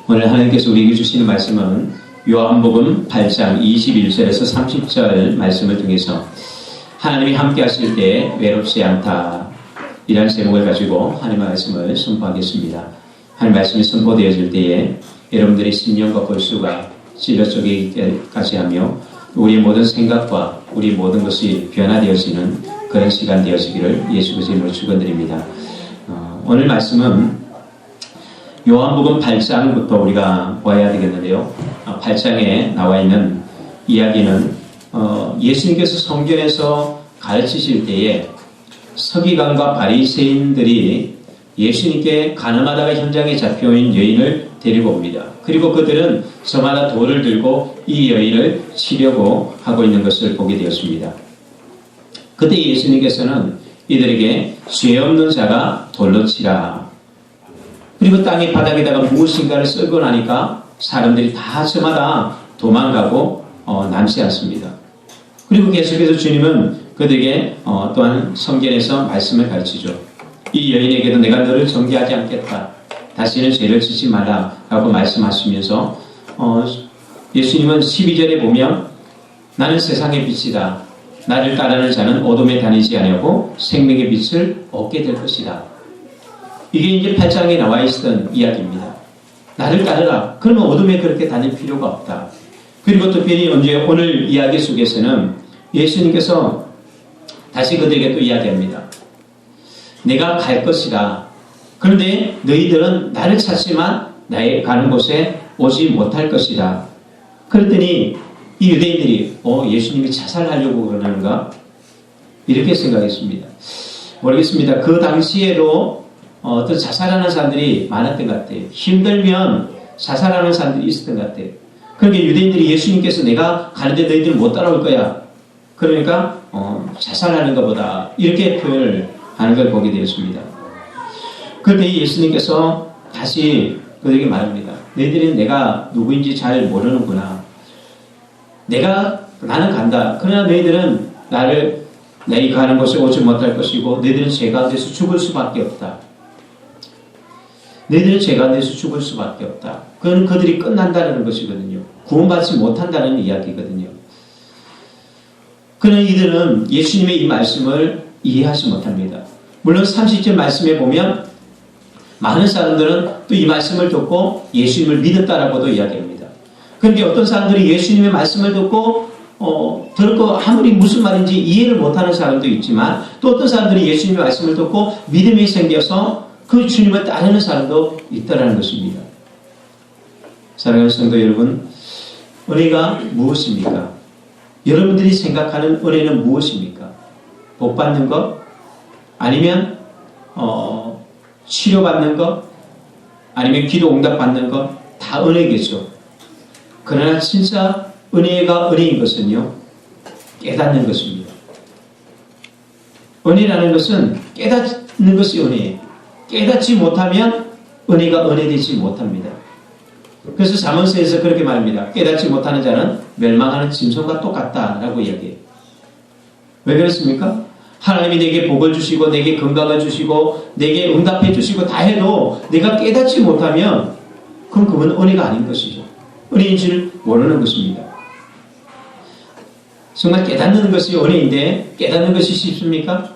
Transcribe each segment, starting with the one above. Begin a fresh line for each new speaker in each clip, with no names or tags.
오늘 하나님께서 우리에게 주시는 말씀은 요한복음 8장 21절에서 30절 말씀을 통해서 하나님이 함께 하실 때 외롭지 않다 이라는 제목을 가지고 하나님의 말씀을 선포하겠습니다. 하나님의 말씀이 선포되어질 때에 여러분들의 심령과 골수가 찔러 쪼개기까지 하며 우리의 모든 생각과 우리 모든 것이 변화되어지는 그런 시간 되어지기를 예수 그리스도의 이름으로 축원드립니다. 오늘 말씀은 요한복음 8장부터 우리가 보아야 되겠는데요. 8장에 나와 있는 이야기는 예수님께서 성전에서 가르치실 때에 서기관과 바리새인들이 예수님께 가늠하다가 현장에 잡혀온 여인을 데리고 옵니다. 그리고 그들은 저마다 돌을 들고 이 여인을 치려고 하고 있는 것을 보게 되었습니다. 그때 예수님께서는 이들에게 죄 없는 자가 돌로 치라. 그리고 땅의 바닥에다가 무엇인가를 썰고 나니까 사람들이 다 저마다 도망가고 남지 않습니다. 그리고 계속해서 주님은 그들에게 또한 성경에서 말씀을 가르치죠. 이 여인에게도 내가 너를 정죄하지 않겠다. 다시는 죄를 짓지 말라 라고 말씀하시면서 예수님은 12절에 보면 나는 세상의 빛이다. 나를 따르는 자는 어둠에 다니지 아니하고 생명의 빛을 얻게 될 것이다. 이게 이제 8장에 나와 있었던 이야기입니다. 나를 따르라. 그러면 어둠에 그렇게 다닐 필요가 없다. 그리고 특별히 오늘 이야기 속에서는 예수님께서 다시 그들에게 또 이야기합니다. 내가 갈 것이다. 그런데 너희들은 나를 찾지만 나의 가는 곳에 오지 못할 것이다. 그랬더니 이 유대인들이 예수님이 자살하려고 그러는가? 이렇게 생각했습니다. 모르겠습니다. 그 당시에도 또 자살하는 사람들이 많았던 것 같아요. 힘들면 자살하는 사람들이 있었던 것 같아요. 그러니까 유대인들이 예수님께서 내가 가는데 너희들은 못 따라올 거야. 그러니까 자살하는 것보다 이렇게 표현을 하는 걸 보게 되었습니다. 그런데 예수님께서 다시 그들에게 말합니다. 너희들은 내가 누구인지 잘 모르는구나. 나는 간다. 그러나 너희들은 내가 가는 곳에 오지 못할 것이고 너희들은 죄 가운데서 죽을 수밖에 없다. 너희들은 죄 가운데서 죽을 수밖에 없다. 그건 그들이 끝난다는 것이거든요. 구원받지 못한다는 이야기거든요. 그러나 이들은 예수님의 이 말씀을 이해하지 못합니다. 물론 30절 말씀에 보면 많은 사람들은 또 이 말씀을 듣고 예수님을 믿었다라고도 이야기합니다. 그런데 어떤 사람들이 예수님의 말씀을 듣고 들었고 아무리 무슨 말인지 이해를 못하는 사람도 있지만 또 어떤 사람들이 예수님의 말씀을 듣고 믿음이 생겨서 그 주님을 따르는 사람도 있다라는 것입니다. 사랑하는 성도 여러분, 은혜가 무엇입니까? 여러분들이 생각하는 은혜는 무엇입니까? 복 받는 것? 아니면 치료받는 것? 아니면 기도 응답 받는 것? 다 은혜겠죠. 그러나 진짜 은혜가 은혜인 것은요, 깨닫는 것입니다. 은혜라는 것은 깨닫는 것이 은혜예요. 깨닫지 못하면 은혜가 은혜되지 못합니다. 그래서 잠언서에서 그렇게 말합니다. 깨닫지 못하는 자는 멸망하는 짐승과 똑같다라고 이야기해요. 왜 그렇습니까? 하나님이 내게 복을 주시고 내게 건강을 주시고 내게 응답해 주시고 다 해도 내가 깨닫지 못하면 그럼 그건 은혜가 아닌 것이죠. 은혜인 줄 모르는 것입니다. 정말 깨닫는 것이 은혜인데 깨닫는 것이 쉽습니까?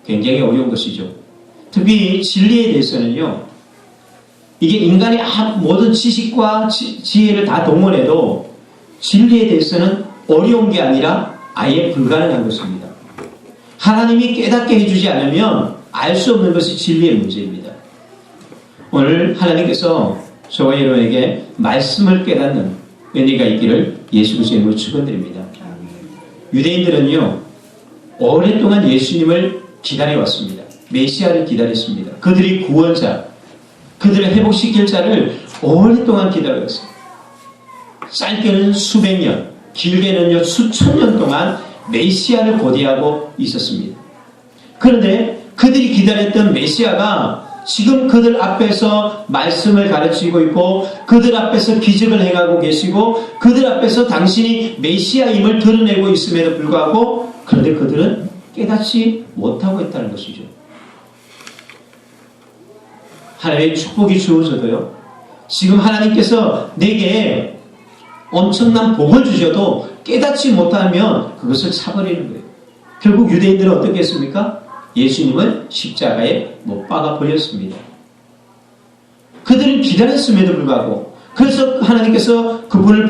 굉장히 어려운 것이죠. 특히 진리에 대해서는요. 이게 인간의 모든 지식과 지혜를 다 동원해도 진리에 대해서는 어려운 게 아니라 아예 불가능한 것입니다. 하나님이 깨닫게 해주지 않으면 알 수 없는 것이 진리의 문제입니다. 오늘 하나님께서 저와 여러분에게 말씀을 깨닫는 은혜가 있기를 예수 그리스도의 이름으로 축원드립니다. 유대인들은요 오랫동안 예수님을 기다려왔습니다. 메시아를 기다렸습니다. 그들이 구원자, 그들을 회복시킬 자를 오랫동안 기다려왔습니다. 짧게는 수백 년, 길게는요 수천 년 동안 메시아를 고대하고 있었습니다. 그런데 그들이 기다렸던 메시아가 지금 그들 앞에서 말씀을 가르치고 있고 그들 앞에서 기적을 행하고 계시고 그들 앞에서 당신이 메시아임을 드러내고 있음에도 불구하고 그런데 그들은 깨닫지 못하고 있다는 것이죠. 하나님의 축복이 주어져도요 지금 하나님께서 내게 엄청난 복을 주셔도 깨닫지 못하면 그것을 차버리는 거예요. 결국 유대인들은 어떻게 했습니까? 예수님을 십자가에 못 박아 버렸습니다. 그들은 기다렸음에도 불구하고, 그래서 하나님께서 그분을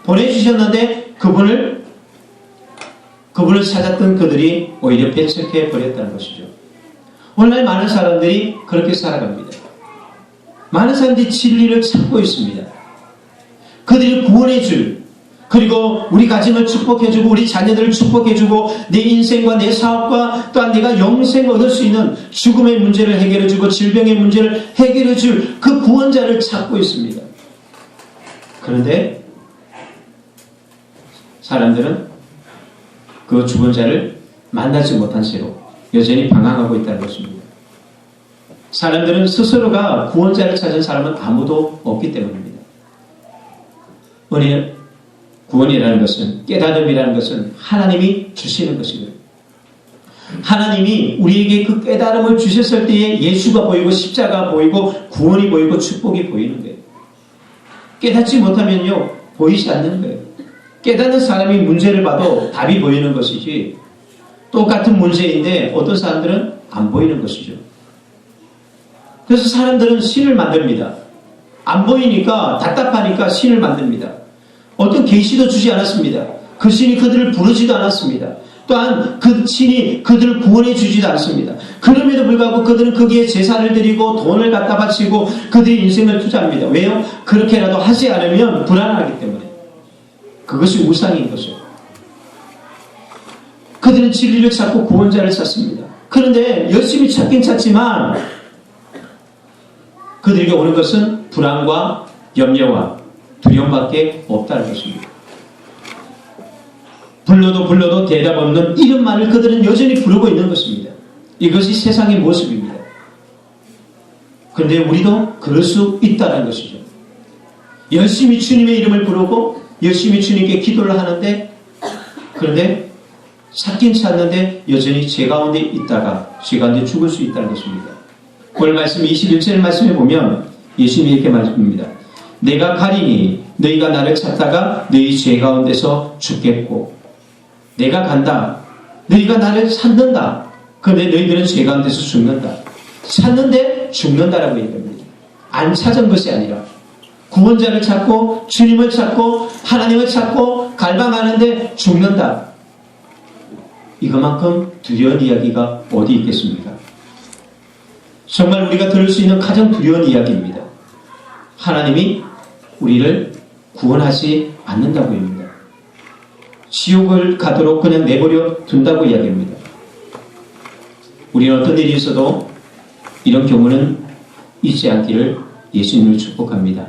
보내주셨는데 그분을 찾았던 그들이 오히려 배척해 버렸다는 것이죠. 오늘날 많은 사람들이 그렇게 살아갑니다. 많은 사람들이 진리를 찾고 있습니다. 그들이 구원해줄, 그리고 우리 가정을 축복해주고 우리 자녀들을 축복해주고 내 인생과 내 사업과 또한 내가 영생을 얻을 수 있는 죽음의 문제를 해결해주고 질병의 문제를 해결해줄 그 구원자를 찾고 있습니다. 그런데 사람들은 그 구원자를 만나지 못한 채로 여전히 방황하고 있다는 것입니다. 사람들은 스스로가 구원자를 찾은 사람은 아무도 없기 때문입니다. 구원이라는 것은, 깨달음이라는 것은 하나님이 주시는 것이거든요. 하나님이 우리에게 그 깨달음을 주셨을 때에 예수가 보이고 십자가가 보이고 구원이 보이고 축복이 보이는 거예요. 깨닫지 못하면요, 보이지 않는 거예요. 깨닫는 사람이 문제를 봐도 답이 보이는 것이지, 똑같은 문제인데 어떤 사람들은 안 보이는 것이죠. 그래서 사람들은 신을 만듭니다. 안 보이니까, 답답하니까 신을 만듭니다. 어떤 계시도 주지 않았습니다. 그 신이 그들을 부르지도 않았습니다. 또한 그 신이 그들을 구원해 주지도 않습니다. 그럼에도 불구하고 그들은 거기에 제사를 드리고 돈을 갖다 바치고 그들의 인생을 투자합니다. 왜요? 그렇게라도 하지 않으면 불안하기 때문에. 그것이 우상인 거죠. 그들은 진리를 찾고 구원자를 찾습니다. 그런데 열심히 찾긴 찾지만 그들에게 오는 것은 불안과 염려와 두려움밖에 없다는 것입니다. 불러도 대답 없는 이름만을 그들은 여전히 부르고 있는 것입니다. 이것이 세상의 모습입니다. 그런데 우리도 그럴 수 있다는 것이죠. 열심히 주님의 이름을 부르고 열심히 주님께 기도를 하는데, 그런데 찾긴 찾는데 여전히 죄 가운데 있다가 죄 가운데 죽을 수 있다는 것입니다. 오늘 말씀 21절 말씀에 보면 예수님이 이렇게 말씀합니다. 내가 가리니 너희가 나를 찾다가 너희 죄 가운데서 죽겠고, 내가 간다, 너희가 나를 찾는다, 그런데 너희들은 죄 가운데서 죽는다. 찾는데 죽는다라고 얘기합니다. 안 찾은 것이 아니라 구원자를 찾고 주님을 찾고 하나님을 찾고 갈망하는데 죽는다. 이것만큼 두려운 이야기가 어디 있겠습니까? 정말 우리가 들을 수 있는 가장 두려운 이야기입니다. 하나님이 우리를 구원하지 않는다고 합니다. 지옥을 가도록 그냥 내버려 둔다고 이야기합니다. 우리는 어떤 일이 있어도 이런 경우는 있지 않기를 예수님을 축복합니다.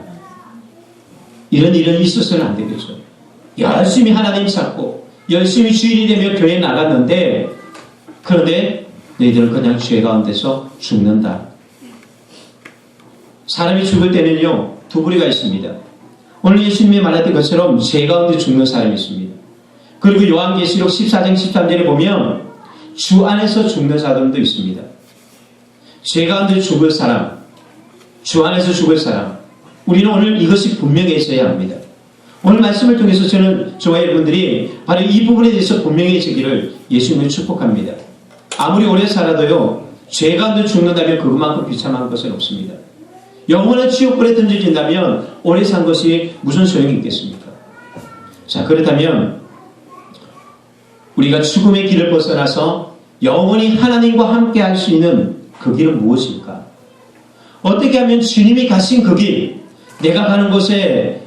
이런 일은 있어서는 안 되겠죠. 열심히 하나님 찾고 열심히 주일이 되며 교회에 나갔는데, 그런데 너희들은 그냥 죄 가운데서 죽는다. 사람이 죽을 때는요, 두 부류가 있습니다. 오늘 예수님이 말했던 것처럼 죄 가운데 죽는 사람이 있습니다. 그리고 요한계시록 14장 13절에 보면 주 안에서 죽는 사람도 있습니다. 죄 가운데 죽을 사람, 주 안에서 죽을 사람, 우리는 오늘 이것이 분명해져야 합니다. 오늘 말씀을 통해서 저와 여러분들이 바로 이 부분에 대해서 분명해지기를 예수님을 축복합니다. 아무리 오래 살아도요, 죄 가운데 죽는다면 그것만큼 비참한 것은 없습니다. 영원한 지옥불에 던져진다면 오래 산 것이 무슨 소용이 있겠습니까? 자, 그렇다면 우리가 죽음의 길을 벗어나서 영원히 하나님과 함께 할 수 있는 그 길은 무엇일까? 어떻게 하면 주님이 가신 그 길, 내가 가는 곳에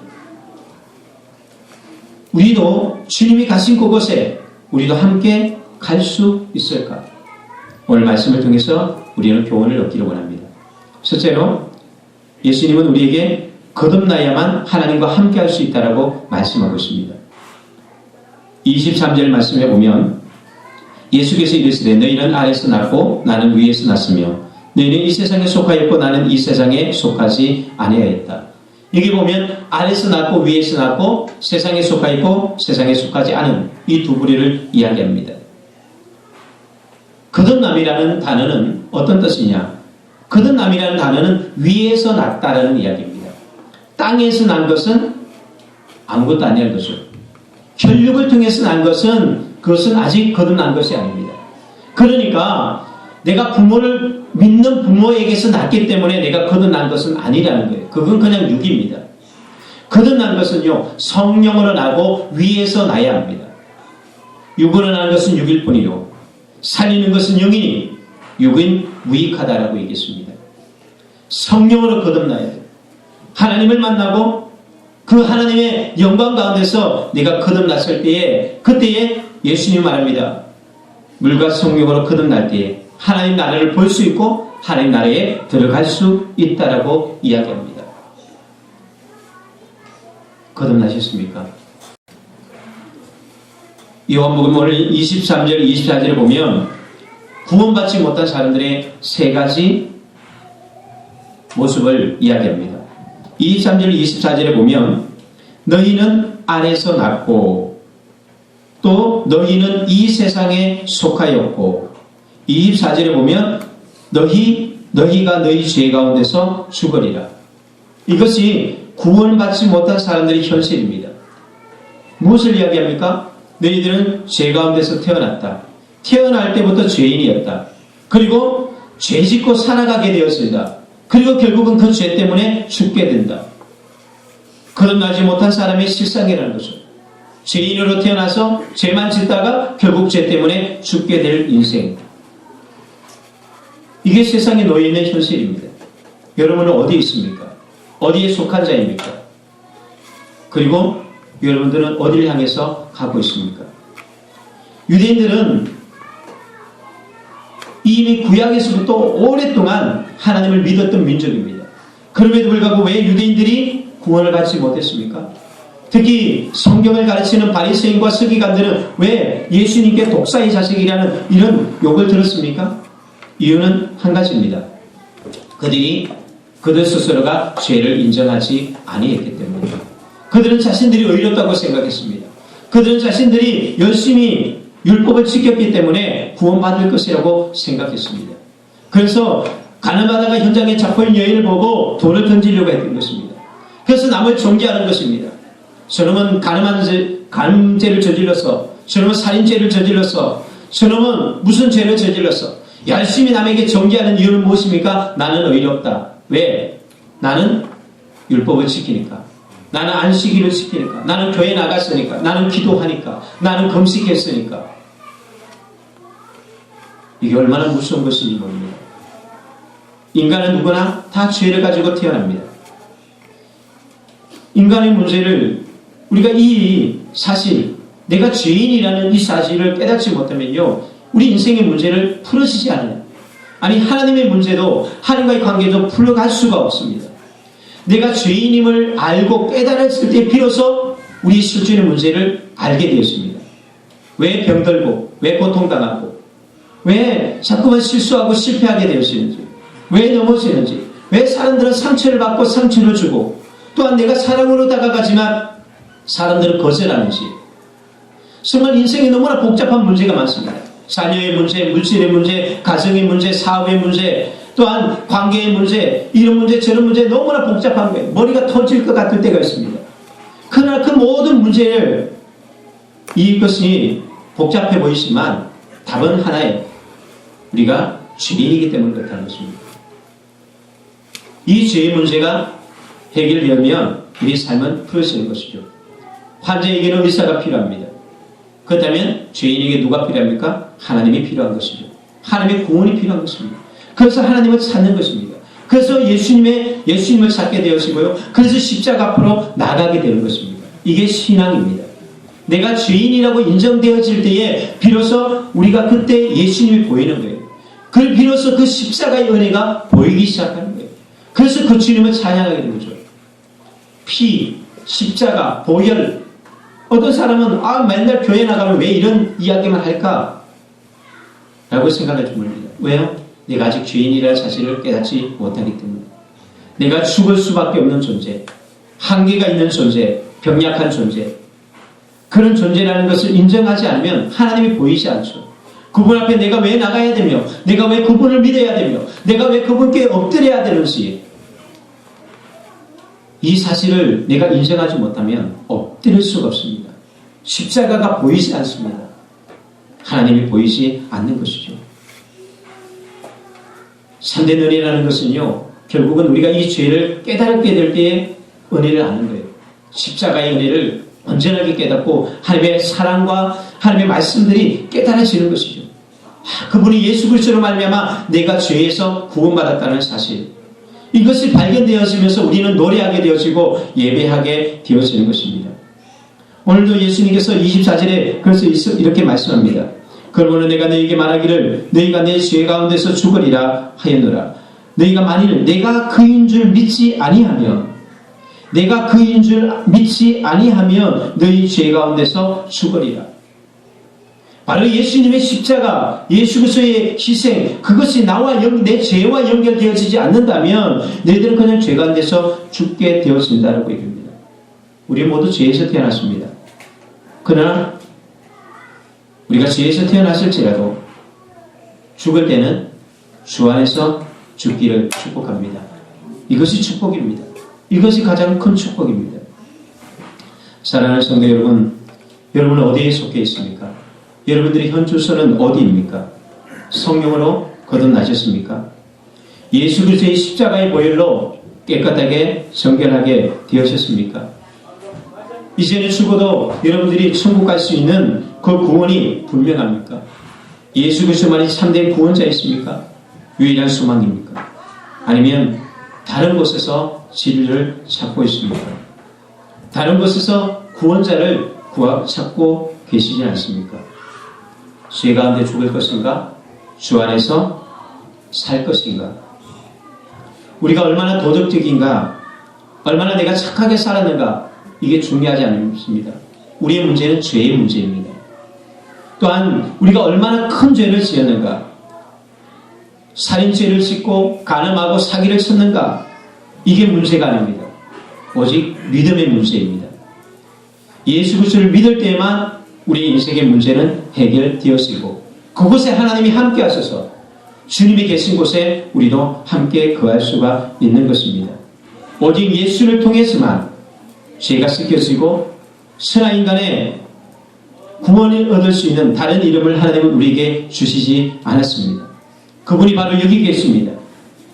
우리도 주님이 가신 그곳에 우리도 함께 갈 수 있을까? 오늘 말씀을 통해서 우리는 교훈을 얻기를 원합니다. 첫째로 예수님은 우리에게 거듭나야만 하나님과 함께 할 수 있다라고 말씀하고 있습니다. 23절 말씀에 보면 예수께서 이르시되 너희는 아래에서 났고 나는 위에서 났으며 너희는 이 세상에 속하였고 나는 이 세상에 속하지 아니하였다. 여기 보면 아래에서 났고 위에서 났고 세상에 속하였고 세상에 속하지 않은 이 두 부류를 이야기합니다. 거듭남이라는 단어는 어떤 뜻이냐? 거듭남이라는 단어는 위에서 났다라는 이야기입니다. 땅에서 난 것은 아무것도 아니라는 거죠. 혈육을 통해서 난 것은 그것은 아직 거듭난 것이 아닙니다. 그러니까 내가 부모를 믿는 부모에게서 났기 때문에 내가 거듭난 것은 아니라는 거예요. 그건 그냥 육입니다. 거듭난 것은요, 성령으로 나고 위에서 나야 합니다. 육으로 나는 것은 육일 뿐이요, 살리는 것은 영이니 육은 무익하다라고 얘기했습니다. 성령으로 거듭나야 돼요. 하나님을 만나고 그 하나님의 영광 가운데서 내가 거듭났을 때에, 그때에 예수님 말합니다. 물과 성령으로 거듭날 때에 하나님 나라를 볼 수 있고 하나님 나라에 들어갈 수 있다라고 이야기합니다. 거듭나셨습니까? 요한복음 오늘 23절, 24절에 보면 구원받지 못한 사람들의 세 가지 모습을 이야기합니다. 23절, 24절에 보면 너희는 안에서 났고 또 너희는 이 세상에 속하였고, 24절에 보면 너희가 너희 죄 가운데서 죽으리라. 이것이 구원받지 못한 사람들의 현실입니다. 무엇을 이야기합니까? 너희들은 죄 가운데서 태어났다. 태어날 때부터 죄인이었다. 그리고 죄짓고 살아가게 되었습니다. 그리고 결국은 그 죄 때문에 죽게 된다. 거듭나지 못한 사람의 실상이라는 거죠. 죄인으로 태어나서 죄만 짓다가 결국 죄 때문에 죽게 될 인생. 이게 세상에 놓여있는 현실입니다. 여러분은 어디에 있습니까? 어디에 속한 자입니까? 그리고 여러분들은 어디를 향해서 가고 있습니까? 유대인들은 이미 구약에서부터 오랫동안 하나님을 믿었던 민족입니다. 그럼에도 불구하고 왜 유대인들이 구원을 받지 못했습니까? 특히 성경을 가르치는 바리새인과 서기관들은 왜 예수님께 독사의 자식이라는 이런 욕을 들었습니까? 이유는 한 가지입니다. 그들 스스로가 죄를 인정하지 아니했기 때문입니다. 그들은 자신들이 의롭다고 생각했습니다. 그들은 자신들이 열심히 율법을 지켰기 때문에 구원받을 것이라고 생각했습니다. 그래서 가늠하다가 현장에 잡혀있는 여인을 보고 돌을 던지려고 했던 것입니다. 그래서 남을 정죄하는 것입니다. 저놈은 간음죄를 저질러서, 저놈은 살인죄를 저질러서, 저놈은 무슨 죄를 저질러서 열심히 남에게 정죄하는 이유는 무엇입니까? 나는 의롭다. 왜? 나는 율법을 지키니까. 나는 안식일을 지키니까. 나는 교회 나갔으니까. 나는 기도하니까. 나는 금식했으니까. 이게 얼마나 무서운 것인지 모릅니다. 인간은 누구나 다 죄를 가지고 태어납니다. 인간의 문제를 우리가 이 사실, 내가 죄인이라는 이 사실을 깨닫지 못하면요, 우리 인생의 문제를 풀어지지 않아요. 아니, 하나님의 문제도, 하나님과의 관계도 풀어갈 수가 없습니다. 내가 죄인임을 알고 깨달았을 때 비로소 우리 실존의 문제를 알게 되었습니다. 왜 병들고, 왜 고통당하고, 왜 자꾸만 실수하고 실패하게 되었는지, 왜 넘어지는지, 왜 사람들은 상처를 받고 상처를 주고, 또한 내가 사랑으로 다가가지만 사람들은 거절하는지. 정말 인생에 너무나 복잡한 문제가 많습니다. 자녀의 문제, 물질의 문제, 가정의 문제, 사업의 문제, 또한 관계의 문제, 이런 문제, 저런 문제, 너무나 복잡한 거예요. 머리가 터질 것 같을 때가 있습니다. 그러나 그 모든 문제를, 이것이 복잡해 보이지만 답은 하나예요. 우리가 죄인이기 때문에 그렇다는 것입니다. 이 죄의 문제가 해결되면 우리 삶은 풀어지는 것이죠. 환자에게는 의사가 필요합니다. 그렇다면 죄인에게 누가 필요합니까? 하나님이 필요한 것이죠. 하나님의 구원이 필요한 것입니다. 그래서 하나님을 찾는 것입니다. 그래서 예수님을 찾게 되었고요. 그래서 십자가 앞으로 나가게 되는 것입니다. 이게 신앙입니다. 내가 죄인이라고 인정되어질 때에 비로소 우리가 그때 예수님이 보이는 거예요. 비로소 그 십자가의 은혜가 보이기 시작하는 거예요. 그래서 그 주님을 찬양하게 되는 거죠. 피, 십자가, 보혈. 어떤 사람은 맨날 교회 나가면 왜 이런 이야기만 할까? 라고 생각할 줄 모릅니다. 왜요? 내가 아직 죄인이라는 사실을 깨닫지 못하기 때문에. 내가 죽을 수밖에 없는 존재, 한계가 있는 존재, 병약한 존재, 그런 존재라는 것을 인정하지 않으면 하나님이 보이지 않죠. 그분 앞에 내가 왜 나가야 되며, 내가 왜 그분을 믿어야 되며, 내가 왜 그분께 엎드려야 되는지, 이 사실을 내가 인정하지 못하면 엎드릴 수가 없습니다. 십자가가 보이지 않습니다. 하나님이 보이지 않는 것이죠. 참된 은혜라는 것은요, 결국은 우리가 이 죄를 깨달게 될 때에 은혜를 아는 거예요. 십자가의 은혜를 온전하게 깨닫고 하나님의 사랑과 하나님의 말씀들이 깨달아지는 것이죠. 그분이 예수 그리스도로 말미암아 내가 죄에서 구원받았다는 사실, 이것이 발견되어지면서 우리는 노래하게 되어지고 예배하게 되어지는 것입니다. 오늘도 예수님께서 24절에 그래서 이렇게 말씀합니다. 그러므로 내가 너희에게 말하기를 너희가 내 죄 가운데서 죽으리라 하였노라. 너희가 만일 내가 그인 줄 믿지 아니하면, 내가 그인 줄 믿지 아니하면 너희 죄 가운데서 죽으리라. 바로 예수님의 십자가, 예수 그리스도의 희생, 그것이 나와 내 죄와 연결되어지지 않는다면 너희들은 그냥 죄 가운데서 죽게 되어진다라고 얘기합니다. 우리 모두 죄에서 태어났습니다. 그러나 우리가 죄에서 태어났을지라도 죽을 때는 주 안에서 죽기를 축복합니다. 이것이 축복입니다. 이것이 가장 큰 축복입니다. 사랑하는 성도 여러분, 여러분은 어디에 속해 있습니까? 여러분들의 현 주소는 어디입니까? 성령으로 거듭나셨습니까? 예수 그리스도의 십자가의 보혈로 깨끗하게 정결하게 되어졌습니까? 이제는 죽어도 여러분들이 천국 갈 수 있는 그 구원이 분명합니까? 예수 그리스도만이 참된 구원자이십니까? 유일한 소망입니까? 아니면 다른 곳에서 진리를 찾고 있습니까? 다른 곳에서 구원자를 찾고 계시지 않습니까? 죄 가운데 죽을 것인가? 주 안에서 살 것인가? 우리가 얼마나 도덕적인가? 얼마나 내가 착하게 살았는가? 이게 중요하지 않습니다. 우리의 문제는 죄의 문제입니다. 또한 우리가 얼마나 큰 죄를 지었는가? 살인죄를 짓고 간음하고 사기를 쳤는가? 이게 문제가 아닙니다. 오직 믿음의 문제입니다. 예수 그리스도를 믿을 때에만 우리 인생의 문제는 해결되어지고 그곳에 하나님이 함께 하셔서 주님이 계신 곳에 우리도 함께 거할 수가 있는 것입니다. 오직 예수를 통해서만 죄가 씻겨지고 선한 인간의 구원을 얻을 수 있는 다른 이름을 하나님은 우리에게 주시지 않았습니다. 그분이 바로 여기 계십니다.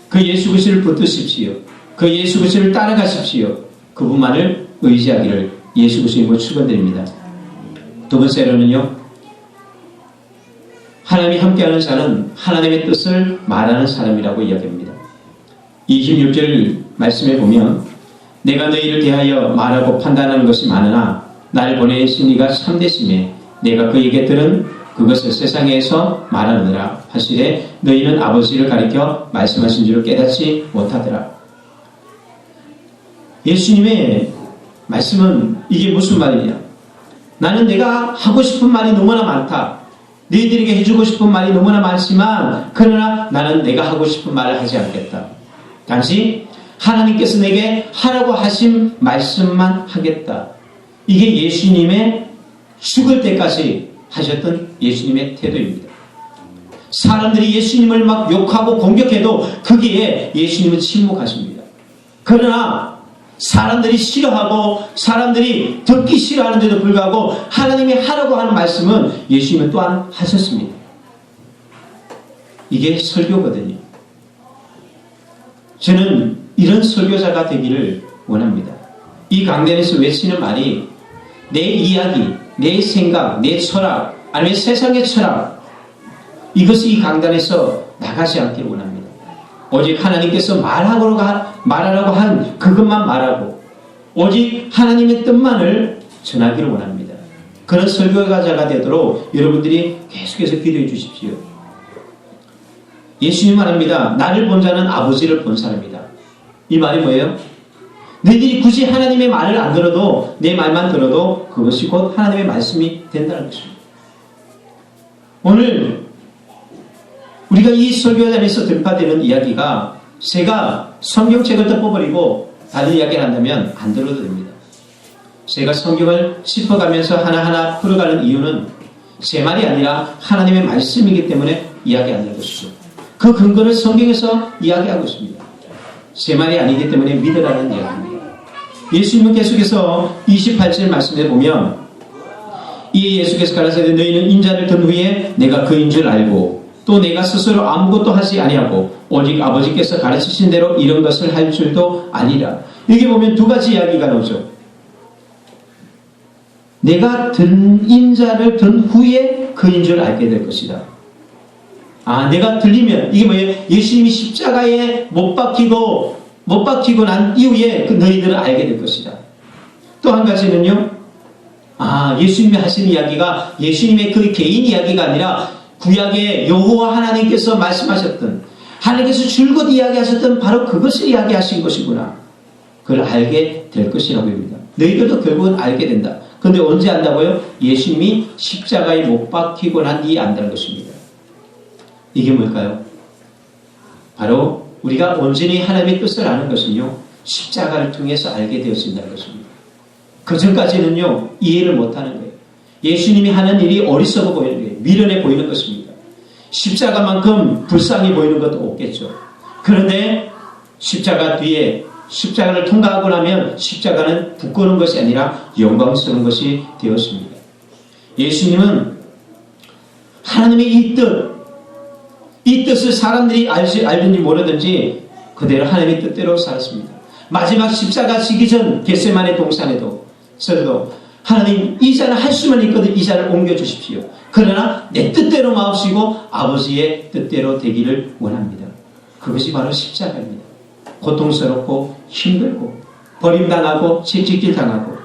그 예수 그리스도를 붙드십시오. 그 예수 그리스도를 따라가십시오. 그분만을 의지하기를 예수 그리스도님으로 축원드립니다. 두 번째로는요, 하나님이 함께하는 자는 하나님의 뜻을 말하는 사람이라고 이야기합니다. 26절 말씀에 보면 내가 너희를 대하여 말하고 판단하는 것이 많으나 나를 보내신 이가 참되심에 내가 그에게 들은 그것을 세상에서 말하느니라 하시되 너희는 아버지를 가리켜 말씀하신 줄을 깨닫지 못하더라. 예수님의 말씀은 이게 무슨 말이냐? 나는 내가 하고 싶은 말이 너무나 많다. 너희들에게 해주고 싶은 말이 너무나 많지만 그러나 나는 내가 하고 싶은 말을 하지 않겠다. 단지 하나님께서 내게 하라고 하신 말씀만 하겠다. 이게 예수님의 죽을 때까지 하셨던 예수님의 태도입니다. 사람들이 예수님을 막 욕하고 공격해도 거기에 예수님은 침묵하십니다. 그러나 사람들이 싫어하고 사람들이 듣기 싫어하는데도 불구하고 하나님이 하라고 하는 말씀은 예수님은 또한 하셨습니다. 이게 설교거든요. 저는 이런 설교자가 되기를 원합니다. 이 강단에서 외치는 말이 내 이야기, 내 생각, 내 철학, 아니면 세상의 철학, 이것이 이 강단에서 나가지 않기를 원합니다. 오직 하나님께서 말하라고 한 그것만 말하고 오직 하나님의 뜻만을 전하기를 원합니다. 그런 설교자가 되도록 여러분들이 계속해서 기도해 주십시오. 예수님 말합니다. 나를 본 자는 아버지를 본 사람이다. 이 말이 뭐예요? 너희들이 굳이 하나님의 말을 안 들어도 내 말만 들어도 그것이 곧 하나님의 말씀이 된다는 것입니다. 오늘 우리가 이 설교단에서 들파되는 이야기가 제가 성경책을 덮어버리고 다른 이야기를 한다면 안 들어도 됩니다. 제가 성경을 짚어가면서 하나하나 풀어가는 이유는 제 말이 아니라 하나님의 말씀이기 때문에 이야기하는 것이죠. 그 근거를 성경에서 이야기하고 있습니다. 제 말이 아니기 때문에 믿으라는 이야기입니다. 예수님은 계속해서 28절 말씀에 보면 이 예수께서 가라사대 너희는 인자를 든 후에 내가 그인 줄 알고 또 내가 스스로 아무것도 하지 아니하고 오직 아버지께서 가르치신 대로 이런 것을 할 줄도 아니라. 여기 보면 두 가지 이야기가 나오죠. 내가 든 인자를 든 후에 그인 줄 알게 될 것이다. 내가 들리면 이게 뭐예요? 예수님이 십자가에 못 박히고 난 이후에 그 너희들은 알게 될 것이다. 또 한 가지는요. 예수님이 하신 이야기가 예수님의 그 개인 이야기가 아니라 구약의 여호와 하나님께서 말씀하셨던 하나님께서 줄곧 이야기하셨던 바로 그것을 이야기하신 것이구나. 그걸 알게 될 것이라고 합니다. 너희들도 결국은 알게 된다. 그런데 언제 안다고요? 예수님이 십자가에 못 박히고 난 뒤에 안다는 것입니다. 이게 뭘까요? 바로 우리가 온전히 하나님의 뜻을 아는 것은요. 십자가를 통해서 알게 되어진다는 것입니다. 그 전까지는요. 이해를 못하는 거예요. 예수님이 하는 일이 어리석어 보이는 거예요. 미련해 보이는 것입니다. 십자가만큼 불쌍히 보이는 것도 없겠죠. 그런데 십자가 뒤에 십자가를 통과하고 나면 십자가는 부끄러운 것이 아니라 영광스러운 것이 되었습니다. 예수님은 하나님의 이 뜻을 사람들이 알든지 모르든지 그대로 하나님의 뜻대로 살았습니다. 마지막 십자가 지기 전 겟세마네 동산에도 하나님 이 잔을 할 수만 있거든 이 잔을 옮겨주십시오. 그러나 내 뜻대로 마옵시고 아버지의 뜻대로 되기를 원합니다. 그것이 바로 십자가입니다. 고통스럽고 힘들고 버림당하고 채찍질 당하고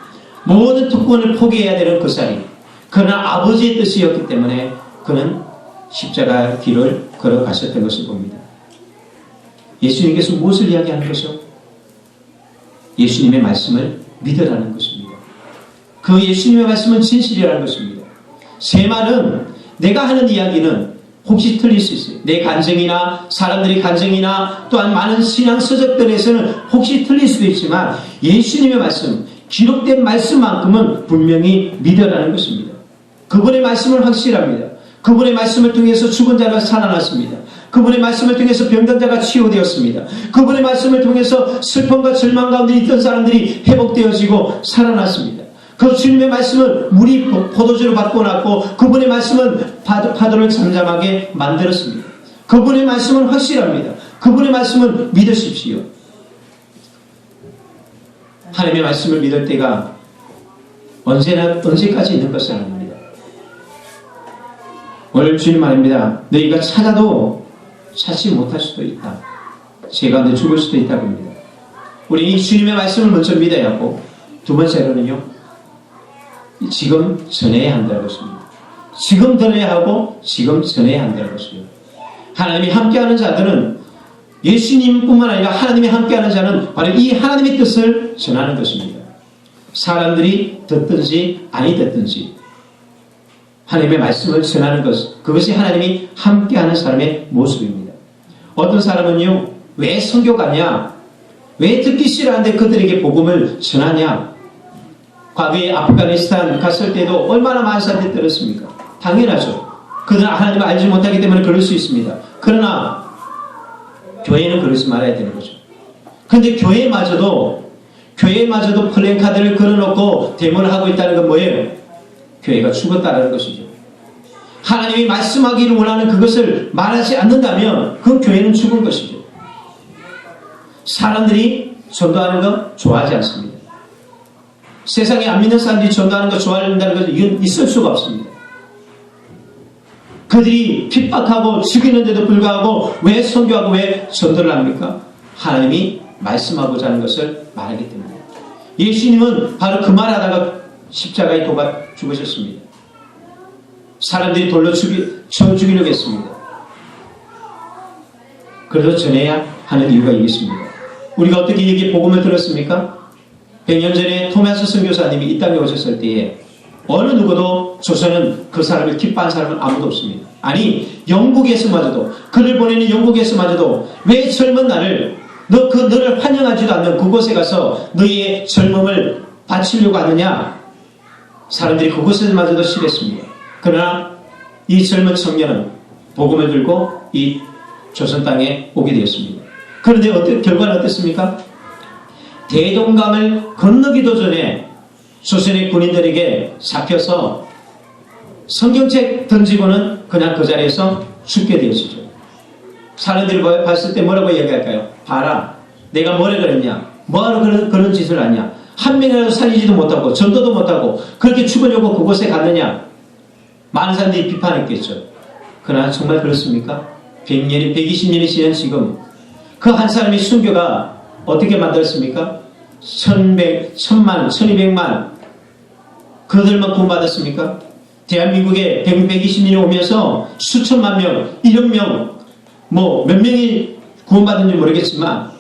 모든 특권을 포기해야 되는 그 자리. 그러나 아버지의 뜻이었기 때문에 그는 십자가 길을 걸어가셨던 것을 봅니다. 예수님께서 무엇을 이야기하는 것이죠? 예수님의 말씀을 믿으라는 것입니다. 그 예수님의 말씀은 진실이라는 것입니다. 제 말은 내가 하는 이야기는 혹시 틀릴 수 있어요. 내 간증이나 사람들의 간증이나 또한 많은 신앙 서적들에서는 혹시 틀릴 수도 있지만 예수님의 말씀, 기록된 말씀만큼은 분명히 믿으라는 것입니다. 그분의 말씀은 확실합니다. 그분의 말씀을 통해서 죽은 자가 살아났습니다. 그분의 말씀을 통해서 병든 자가 치유되었습니다. 그분의 말씀을 통해서 슬픔과 절망 가운데 있던 사람들이 회복되어지고 살아났습니다. 그 주님의 말씀은 물이 포도주로 바꿔놨고 그분의 말씀은 파도를 잠잠하게 만들었습니다. 그분의 말씀은 확실합니다. 그분의 말씀은 믿으십시오. 하나님의 말씀을 믿을 때가 언제까지 있는 것은 아닙니다. 오늘 주님 말입니다. 너희가 찾아도 찾지 못할 수도 있다. 죄 가운데 죽을 수도 있다고 합니다. 우리 이 주님의 말씀을 먼저 믿어야 하고 두 번째로는요. 지금 전해야 한다는 것입니다. 지금 들어야 하고 지금 전해야 한다는 것입니다. 하나님이 함께하는 자들은 예수님뿐만 아니라 하나님이 함께하는 자는 바로 이 하나님의 뜻을 전하는 것입니다. 사람들이 듣든지 아니 듣든지 하나님의 말씀을 전하는 것, 그것이 하나님이 함께하는 사람의 모습입니다. 어떤 사람은요, 왜 선교 가냐? 왜 듣기 싫어하는데 그들에게 복음을 전하냐? 과거에 아프가니스탄 갔을 때도 얼마나 많은 사람들이 들었습니까? 당연하죠. 그들은 하나님을 알지 못하기 때문에 그럴 수 있습니다. 그러나 교회는 그러지 말아야 되는 거죠. 그런데 교회마저도 플랜카드를 걸어놓고 데모를 하고 있다는 건 뭐예요? 교회가 죽었다는 것이죠. 하나님이 말씀하기를 원하는 그것을 말하지 않는다면 그 교회는 죽은 것이죠. 사람들이 전도하는 거 좋아하지 않습니다. 세상에 안 믿는 사람들이 전도하는 거 좋아한다는 것은 이건 있을 수가 없습니다. 그들이 핍박하고 죽이는데도 불구하고 왜 선교하고 왜 전도를 합니까? 하나님이 말씀하고자 하는 것을 말하기 때문에. 예수님은 바로 그 말하다가 십자가에 죽으셨습니다. 사람들이 돌로 죽이려고 했습니다. 그래서 전해야 하는 이유가 있습니다. 우리가 어떻게 여기 복음을 들었습니까? 100년 전에 토마스 선교사님이 이 땅에 오셨을 때에 어느 누구도 조선은 그 사람을 기뻐한 사람은 아무도 없습니다. 아니 영국에서마저도 그를 보내는 영국에서마저도 왜 젊은 나를 너를 환영하지도 않는 그곳에 가서 너희의 젊음을 바치려고 하느냐? 사람들이 그곳에서마저도 싫었습니다. 그러나 이 젊은 청년은 복음을 들고 이 조선 땅에 오게 되었습니다. 그런데 결과는 어땠습니까? 대동강을 건너기도 전에 조선의 군인들에게 잡혀서 성경책 던지고는 그냥 그 자리에서 죽게 되었죠. 사람들이 봤을 때 뭐라고 얘기할까요? 봐라, 내가 뭐라 그랬냐? 뭐하러 그런 짓을 하냐? 한 명이라도 살리지도 못하고 전도도 못하고 그렇게 죽으려고 그곳에 갔느냐? 많은 사람들이 비판했겠죠. 그러나 정말 그렇습니까? 100년이 120년이 지난 지금 그 한 사람의 순교가 어떻게 만들었습니까? 1000만, 1200만 그들만 구원받았습니까? 대한민국에 120년이 오면서 수천만 명, 1억 명, 뭐 몇 명이 구원받은지 모르겠지만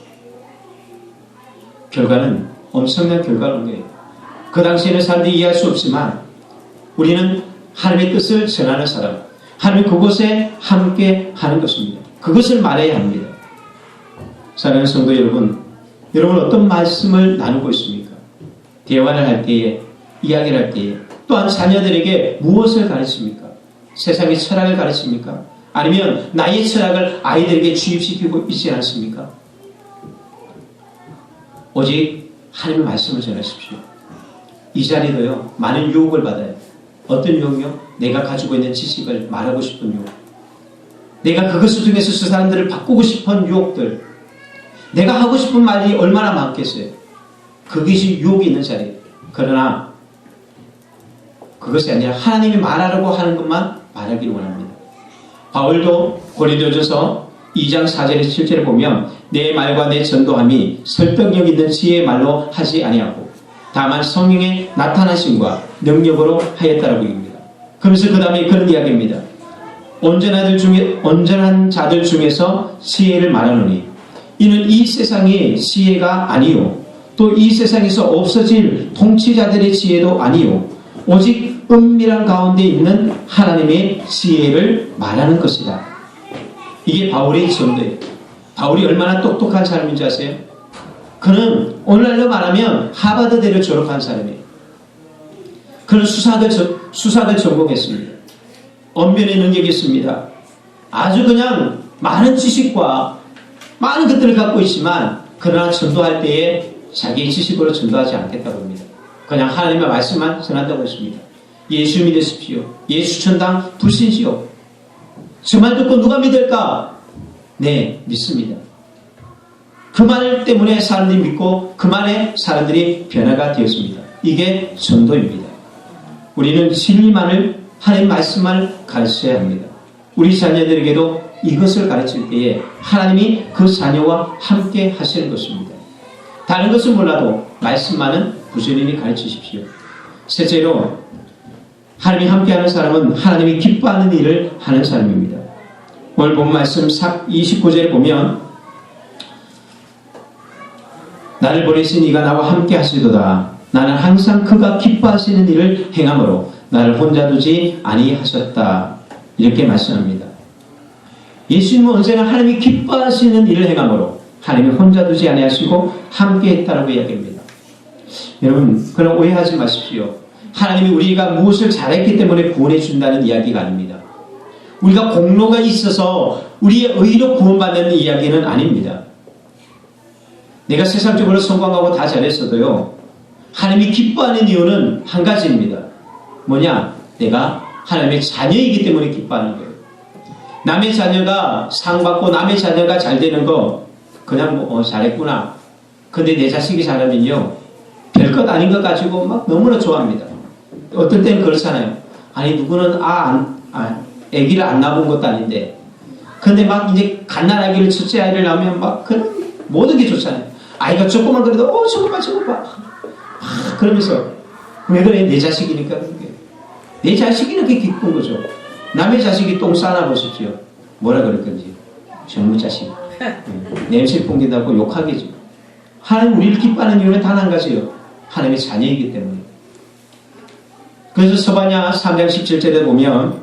결과는 엄청난 결과를 온 거예요. 그 당시에는 사람들이 이해할 수 없지만 우리는 하나님의 뜻을 전하는 사람, 하나님 그곳에 함께 하는 것입니다. 그것을 말해야 합니다. 사랑하는 성도 여러분, 여러분 어떤 말씀을 나누고 있습니까? 대화를 할 때에, 이야기를 할 때에, 또한 자녀들에게 무엇을 가르칩니까? 세상의 철학을 가르칩니까? 아니면 나의 철학을 아이들에게 주입시키고 있지 않습니까? 오직 하나님의 말씀을 전하십시오. 이 자리도요, 많은 유혹을 받아요. 어떤 유혹이요? 내가 가지고 있는 지식을 말하고 싶은 유혹. 내가 그것을 통해서 그 사람들을 바꾸고 싶은 유혹들. 내가 하고 싶은 말이 얼마나 많겠어요. 그것이 유혹이 있는 자리예요. 그러나 그것이 아니라 하나님이 말하라고 하는 것만 말하기를 원합니다. 바울도 고린도전서 2장 4절에서 7절에 보면 내 말과 내 전도함이 설득력 있는 지혜의 말로 하지 아니하고 다만 성령의 나타나심과 능력으로 하였다라고 얘기합니다. 그러면서 그 다음에 그런 이야기입니다. 온전한 자들 중에서 지혜를 말하노니 이는 이 세상의 지혜가 아니요 또 이 세상에서 없어질 통치자들의 지혜도 아니요 오직 은밀한 가운데 있는 하나님의 지혜를 말하는 것이다. 이게 바울의 전도예요. 바울이 얼마나 똑똑한 사람인지 아세요? 그는 오늘날로 말하면 하버드대를 졸업한 사람이에요. 그는 수사를 전공했습니다. 언변의 능력이 있습니다. 아주 그냥 많은 지식과 많은 것들을 갖고 있지만 그러나 전도할 때에 자기의 지식으로 전도하지 않겠다고 합니다. 그냥 하나님의 말씀만 전한다고 했습니다. 예수 믿으십시오. 예수 천당 불신시오. 저 말 듣고 누가 믿을까? 네, 믿습니다. 그 말 때문에 사람들이 믿고 그 말에 사람들이 변화가 되었습니다. 이게 전도입니다. 우리는 진리만을 하나님 말씀만을 가르쳐야 합니다. 우리 자녀들에게도 이것을 가르칠 때에 하나님이 그 자녀와 함께 하시는 것입니다. 다른 것은 몰라도 말씀만은 부지런히 가르치십시오. 셋째로 하나님이 함께하는 사람은 하나님이 기뻐하는 일을 하는 사람입니다. 오늘 본 말씀 29절에 보면 나를 보내신 이가 나와 함께 하시도다. 나는 항상 그가 기뻐하시는 일을 행함으로 나를 혼자 두지 아니하셨다. 이렇게 말씀합니다. 예수님은 언제나 하나님이 기뻐하시는 일을 행함으로 하나님이 혼자 두지 아니하시고 함께 했다라고 이야기합니다. 여러분, 그럼 오해하지 마십시오. 하나님이 우리가 무엇을 잘했기 때문에 구원해 준다는 이야기가 아닙니다. 우리가 공로가 있어서 우리의 의로 구원받는 이야기는 아닙니다. 내가 세상적으로 성공하고 다 잘했어도요, 하나님이 기뻐하는 이유는 한 가지입니다. 뭐냐? 내가 하나님의 자녀이기 때문에 기뻐하는 거예요. 남의 자녀가 상 받고 남의 자녀가 잘 되는 거 그냥 잘했구나. 근데 내 자식이 잘하면요, 별것 아닌 것 가지고 막 너무나 좋아합니다. 어떨 때는 그렇잖아요. 아니 누구는 아기를 안 낳은 것도 아닌데 근데 막 이제 갓난아기를 첫째 아이를 낳으면 막 그런 모든 게 좋잖아요. 아이가 조금만 그래도 저거 봐 그러면서 왜 그래? 내 자식이니까 그런 게. 내 자식이니까 기쁜 거죠. 남의 자식이 똥 싸나 보십시오. 뭐라 그럴 건지. 정무 자식. 냄새 풍긴다고 욕하겠죠. 하나님 우리를 기뻐하는 이유는 단 한 가지예요. 하나님의 자녀이기 때문에. 그래서 서바냐 3장 17절에 보면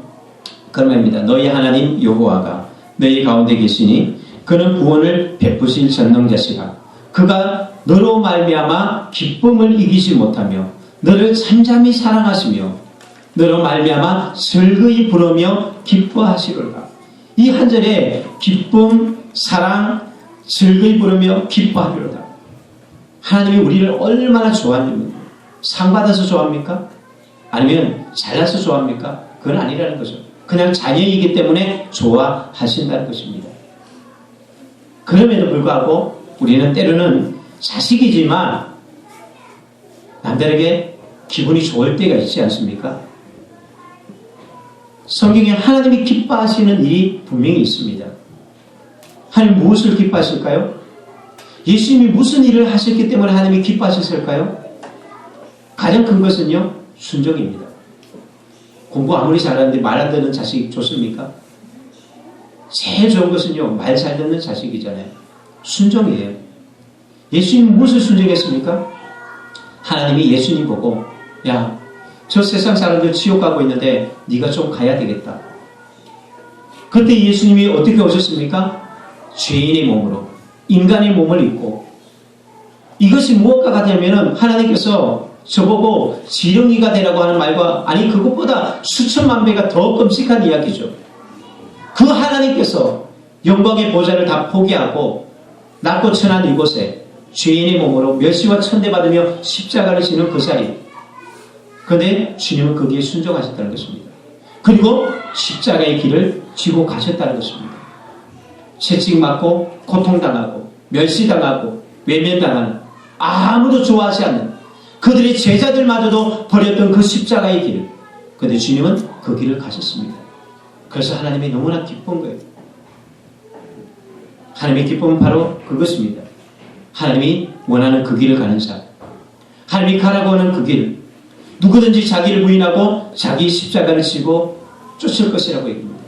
그런 말입니다. 너희 하나님 여호와가 너희 가운데 계시니 그는 구원을 베푸실 전능자시라. 그가 너로 말미암아 기쁨을 이기지 못하며 너를 잠잠히 사랑하시며 너로 말미암아 즐거이 부르며 기뻐하시로다. 이 한 절에 기쁨, 사랑, 즐거이 부르며 기뻐하리로다. 하나님이 우리를 얼마나 좋아하냐면, 상 받아서 좋아합니까? 아니면 잘나서 좋아합니까? 그건 아니라는 거죠. 그냥 자녀이기 때문에 좋아하신다는 것입니다. 그럼에도 불구하고 우리는 때로는 자식이지만 남들에게 기분이 좋을 때가 있지 않습니까? 성경에 하나님이 기뻐하시는 일이 분명히 있습니다. 하나님 무엇을 기뻐하실까요? 예수님이 무슨 일을 하셨기 때문에 하나님이 기뻐하셨을까요? 가장 큰 것은요, 순종입니다. 공부 아무리 잘하는데 말 안 듣는 자식 좋습니까? 제일 좋은 것은요, 말 잘 듣는 자식이잖아요. 순종이에요. 예수님 무엇을 순종했습니까? 하나님이 예수님 보고, 야, 저 세상 사람들 지옥 가고 있는데 네가 좀 가야 되겠다. 그때 예수님이 어떻게 오셨습니까? 죄인의 몸으로, 인간의 몸을 입고. 이것이 무엇과 같냐면 하나님께서 저보고 지렁이가 되라고 하는 말과, 아니 그것보다 수천만 배가 더 끔찍한 이야기죠. 그 하나님께서 영광의 보좌를 다 포기하고 낮고 천한 이곳에 죄인의 몸으로 멸시와 천대받으며 십자가를 지는 그 자리. 그런데 주님은 거기에 순종하셨다는 것입니다. 그리고 십자가의 길을 지고 가셨다는 것입니다. 채찍 맞고 고통당하고 멸시당하고 외면당하는, 아무도 좋아하지 않는 그들의 제자들마저도 버렸던 그 십자가의 길. 그런데 주님은 그 길을 가셨습니다. 그래서 하나님이 너무나 기쁜 거예요. 하나님의 기쁨은 바로 그것입니다. 하나님이 원하는 그 길을 가는 자, 하나님이 가라고 하는 그 길, 누구든지 자기를 부인하고 자기 십자가를 지고 쫓을 것이라고 얘기합니다.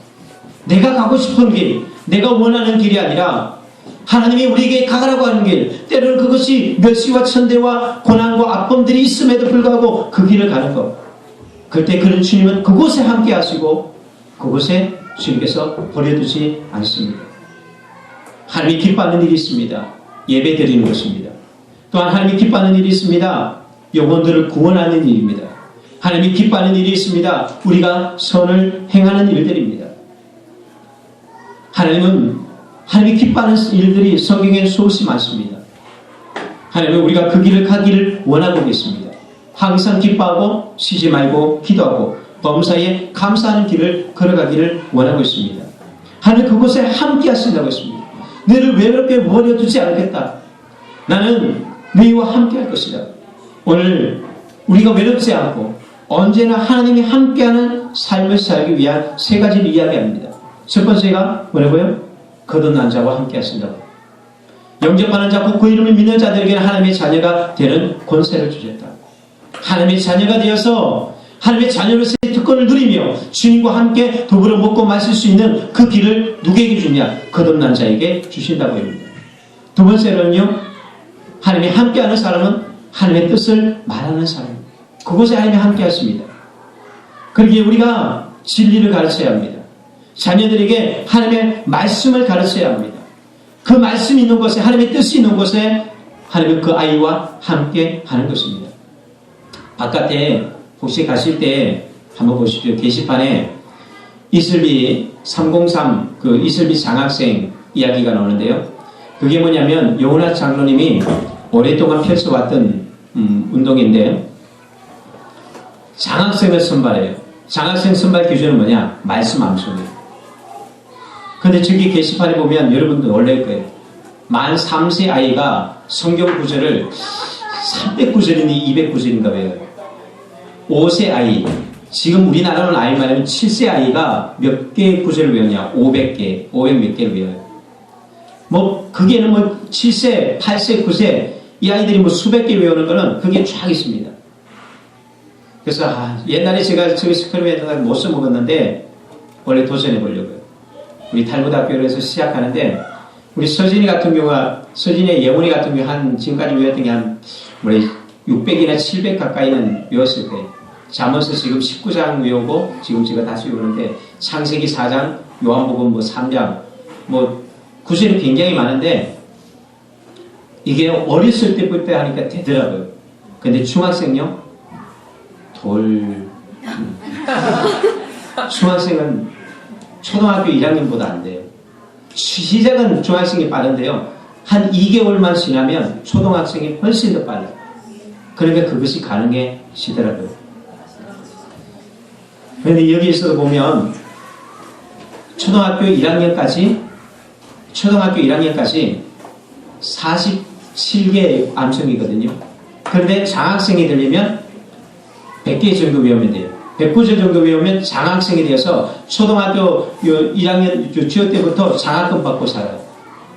내가 가고 싶은 길, 내가 원하는 길이 아니라 하나님이 우리에게 가라고 하는 길, 때로는 그것이 멸시와 천대와 고난과 아픔들이 있음에도 불구하고 그 길을 가는 것. 그때 그런 주님은 그곳에 함께 하시고 그곳에 주님께서 버려두지 않습니다. 하나님이 기뻐하는 일이 있습니다. 예배 드리는 것입니다. 또한 하나님이 기뻐하는 일이 있습니다. 영혼들을 구원하는 일입니다. 하나님이 기뻐하는 일이 있습니다. 우리가 선을 행하는 일들입니다. 하나님이 기뻐하는 일들이 성경에 수없이 많습니다. 하나님은 우리가 그 길을 가기를 원하고 계십니다. 항상 기뻐하고 쉬지 말고 기도하고 범사에 감사하는 길을 걸어가기를 원하고 있습니다. 하나님 그곳에 함께 하신다고 했습니다. 너를 외롭게 버려두지 않겠다. 나는 너희와 함께 할 것이다. 오늘 우리가 외롭지 않고 언제나 하나님이 함께하는 삶을 살기 위한 세 가지를 이야기합니다. 첫 번째가 뭐라고요? 거듭난 자와 함께 하신다고. 영접하는 자고 그 이름을 믿는 자들에게는 하나님의 자녀가 되는 권세를 주셨다. 하나님의 자녀가 되어서 하나님의 자녀로서의 특권을 누리며 주님과 함께 더불어 먹고 마실 수 있는 그 길을 누구에게 주냐? 거듭난 자에게 주신다고 합니다. 두 번째로는요, 하나님이 함께하는 사람은 하나님의 뜻을 말하는 사람. 그곳에 하나님이 함께 하십니다. 그러기에 우리가 진리를 가르쳐야 합니다. 자녀들에게 하나님의 말씀을 가르쳐야 합니다. 그 말씀이 있는 곳에, 하나님의 뜻이 있는 곳에 하나님은 그 아이와 함께 하는 것입니다. 바깥에 혹시 가실 때 한번 보십시오. 게시판에 이슬비 303 그 이슬비 장학생 이야기가 나오는데요. 그게 뭐냐면 요나 장로님이 오랫동안 펼쳐왔던 운동인데, 장학생을 선발해요. 장학생 선발 기준은 뭐냐? 말씀 암송이에요. 근데 저기 게시판에 보면 여러분도 놀랄 거예요. 만 3세 아이가 성경 구절을 300구절인지 200구절인가 외워요. 5세 아이, 지금 우리나라는 아이 말하면 7세 아이가 몇 개의 구절을 외우냐? 500개, 500 몇 개를 외워요. 뭐 그게는 뭐 7세, 8세, 9세 이 아이들이 뭐 수백 개 외우는 거는 그게 쫙 있습니다. 그래서 옛날에 제가 저기 스크림에다가 못 써먹었는데 원래 도전해 보려고요. 우리 탈무드학교에서 시작하는데 우리 서진이 같은 경우가, 서진의 예원이 같은 경우 한 지금까지 외웠던 게 한 600이나 700 가까이는 외웠을 거예요. 잠언서 지금 19장 외우고 지금 제가 다시 외우는데 창세기 4장, 요한복음 뭐 3장 뭐 구절이 굉장히 많은데 이게 어렸을 때부터 하니까 되더라고요. 근데 중학생요? 돌 중학생은 초등학교 1학년보다 안 돼요. 시작은 중학생이 빠른데요. 한 2개월만 지나면 초등학생이 훨씬 더 빨라요. 그러니까 그것이 가능해지더라고요. 그런데 여기에서도 보면 초등학교 1학년까지 47개의 암성이거든요. 그런데 장학생이 되려면 100개 정도 외우면 돼요. 100구절 정도 외우면 장학생이 되어서 초등학교 1학년 유치원 때부터 장학금 받고 살아요.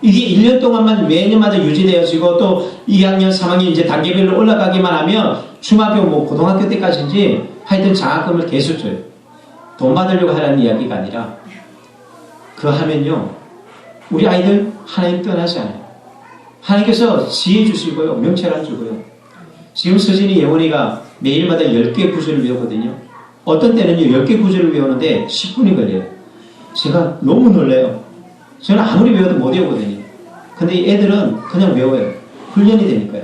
이게 1년 동안만 매년마다 유지되어지고 또 2학년, 3학년 이제 단계별로 올라가기만 하면 중학교 고등학교 때까지인지 하여튼 장학금을 계속 줘요. 돈 받으려고 하라는 이야기가 아니라 그거 하면요 우리 아이들 하나님 떠나지 않아요. 하나님께서 지혜 주시고요 명철을 주고요. 지금 서진이 예원이가 매일마다 10개 구절을 외우거든요. 어떤 때는요 10개 구절을 외우는데 10분이 걸려요. 제가 너무 놀라요. 저는 아무리 외워도 못 외우거든요. 근데 이 애들은 그냥 외워요. 훈련이 되니까요.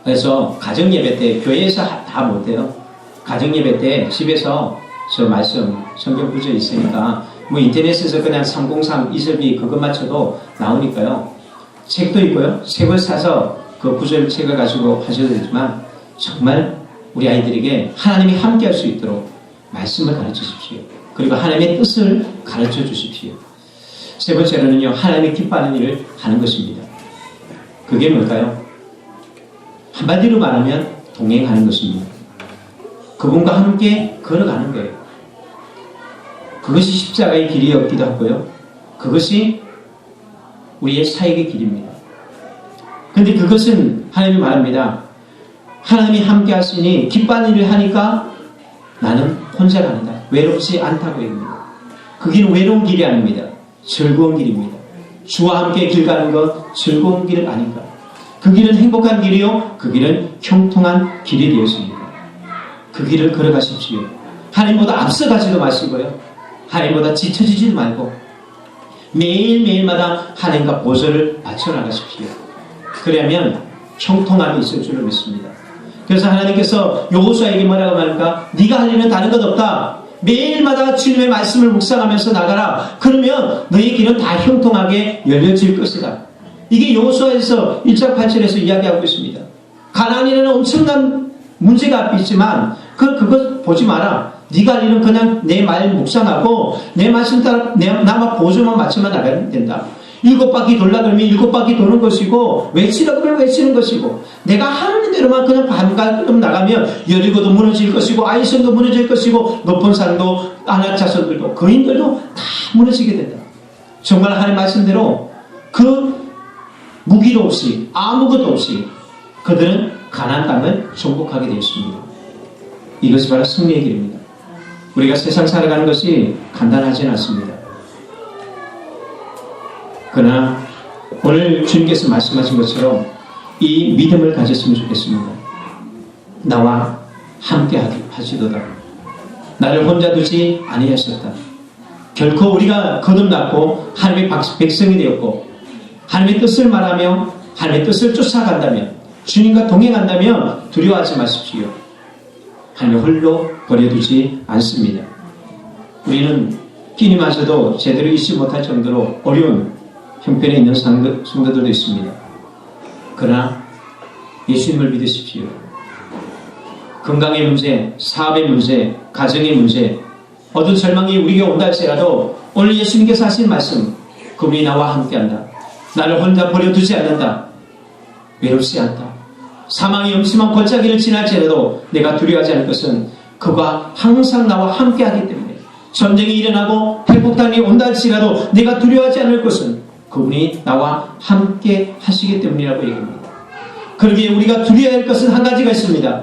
그래서 가정예배 때 교회에서 다 못해요. 가정예배 때 집에서 저 말씀 성경 구절 있으니까 인터넷에서 그냥 303 이설비 그것 맞춰도 나오니까요. 책도 있고요. 책을 사서 그 구절 책을 가지고 하셔도 되지만 정말 우리 아이들에게 하나님이 함께 할 수 있도록 말씀을 가르쳐 주십시오. 그리고 하나님의 뜻을 가르쳐 주십시오. 세 번째로는요, 하나님이 기뻐하는 일을 하는 것입니다. 그게 뭘까요? 한마디로 말하면 동행하는 것입니다. 그분과 함께 걸어가는 거예요. 그것이 십자가의 길이었기도 하고요. 그것이 우리의 사역의 길입니다. 그런데 그것은 하나님이 말합니다. 하나님이 함께 하시니 기뻐하는 일을 하니까 나는 혼자 간다. 외롭지 않다고 얘기합니다. 그 길은 외로운 길이 아닙니다. 즐거운 길입니다. 주와 함께 길 가는 것 즐거운 길 아닌가. 그 길은 행복한 길이요. 그 길은 형통한 길이 되었습니다. 그 길을 걸어가십시오. 하나님보다 앞서가지도 마시고요. 하나님보다 지쳐지지도 말고 매일매일마다 하나님과 보조를 맞춰나가십시오. 그러면 형통함이 있을 줄을 믿습니다. 그래서 하나님께서 여호수아에게 뭐라고 말할까? 네가 할 일은 다른 것 없다. 매일마다 주님의 말씀을 묵상하면서 나가라. 그러면 너희 길은 다 형통하게 열려질 것이다. 이게 여호수아에서 1장 8절에서 이야기하고 있습니다. 가나안에는 엄청난 문제가 앞에 있지만 그것 보지 마라. 네가 할 일은 그냥 내 말 묵상하고 내 말씀 따라 나만 보조만 맞춰만 나가면 된다. 7바퀴 돌라 그러면 7바퀴 도는 것이고 외치라 그러면 외치는 것이고 내가 하는 대로만 그냥 반갈끔 나가면 여리고도 무너질 것이고 아이성도 무너질 것이고 높은 산도 아낙 자손들도 거인들도 다 무너지게 된다. 정말 하나님 말씀대로 그 무기도 없이 아무것도 없이 그들은 가나안 땅을 정복하게 되었습니다. 이것이 바로 승리의 길입니다. 우리가 세상 살아가는 것이 간단하지는 않습니다. 그러나 오늘 주님께서 말씀하신 것처럼 이 믿음을 가졌으면 좋겠습니다. 나와 함께 하시도다. 나를 혼자 두지 아니하셨다. 결코 우리가 거듭났고 하나님의 백성이 되었고 하나님의 뜻을 말하며 하나님의 뜻을 쫓아간다면 주님과 동행한다면 두려워하지 마십시오. 하나님을 홀로 버려두지 않습니다. 우리는 끼니마저도 제대로 잊지 못할 정도로 어려운 형편에 있는 성도들도 있습니다. 그러나 예수님을 믿으십시오. 건강의 문제, 사업의 문제, 가정의 문제, 어떤 절망이 우리에게 온다 할지라도 오늘 예수님께서 하신 말씀, 그분이 나와 함께한다. 나를 혼자 버려두지 않는다. 외롭지 않다. 사망의 엄심한 골짜기를 지날지라도 내가 두려워하지 않을 것은 그가 항상 나와 함께하기 때문에 전쟁이 일어나고 핵폭탄이 온다 할지라도 내가 두려워하지 않을 것은 그분이 나와 함께 하시기 때문이라고 얘기합니다. 그러기에 우리가 두려워할 것은 한 가지가 있습니다.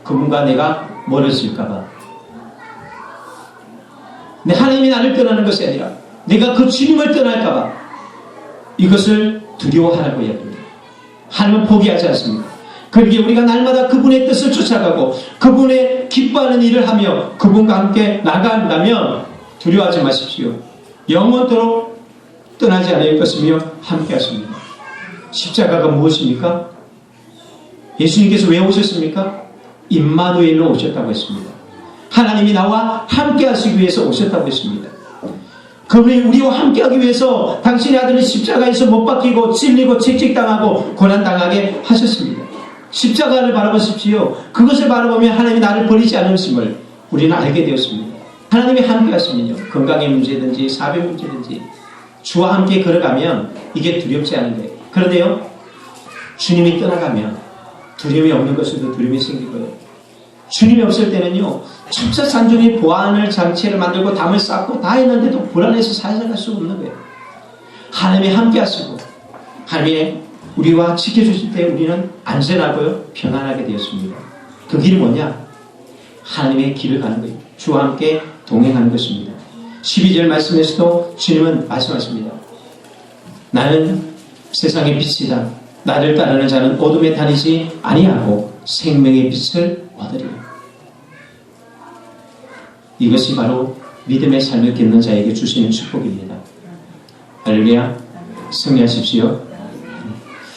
그분과 내가 멀어질까봐. 내 하나님이 나를 떠나는 것이 아니라 내가 그 주님을 떠날까봐 이것을 두려워하라고 이야기합니다. 하나님은 포기하지 않습니다. 그러기에 우리가 날마다 그분의 뜻을 쫓아가고 그분의 기뻐하는 일을 하며 그분과 함께 나간다면 두려워하지 마십시오. 영원토록 떠나지 않을 것이며 함께 하십니다. 십자가가 무엇입니까? 예수님께서 왜 오셨습니까? 임마누엘로 오셨다고 했습니다. 하나님이 나와 함께 하시기 위해서 오셨다고 했습니다. 그분이 우리와 함께 하기 위해서 당신의 아들은 십자가에서 못 박히고 찔리고 채찍당하고 고난당하게 하셨습니다. 십자가를 바라보십시오. 그것을 바라보면 하나님이 나를 버리지 않으심을 우리는 알게 되었습니다. 하나님이 함께 하시면요, 건강의 문제든지 사회 문제든지 주와 함께 걸어가면 이게 두렵지 않은 거예요. 그런데요, 주님이 떠나가면 두려움이 없는 것에도 두려움이 생기고요. 주님이 없을 때는요, 첩사산중이 보안을 장치를 만들고 담을 쌓고 다 했는데도 불안해서 살아갈 수 없는 거예요. 하나님이 함께 하시고 하나님이 우리와 지켜주실 때 우리는 안전하고요, 평안하게 되었습니다. 그 길이 뭐냐? 하나님의 길을 가는 거예요. 주와 함께 동행하는 것입니다. 12절 말씀에서도 주님은 말씀하십니다. 나는 세상의 빛이다. 나를 따르는 자는 어둠에 다니지 아니하고 생명의 빛을 얻으리라. 이것이 바로 믿음의 삶을 겪는 자에게 주시는 축복입니다. 할렐루야. 승리하십시오.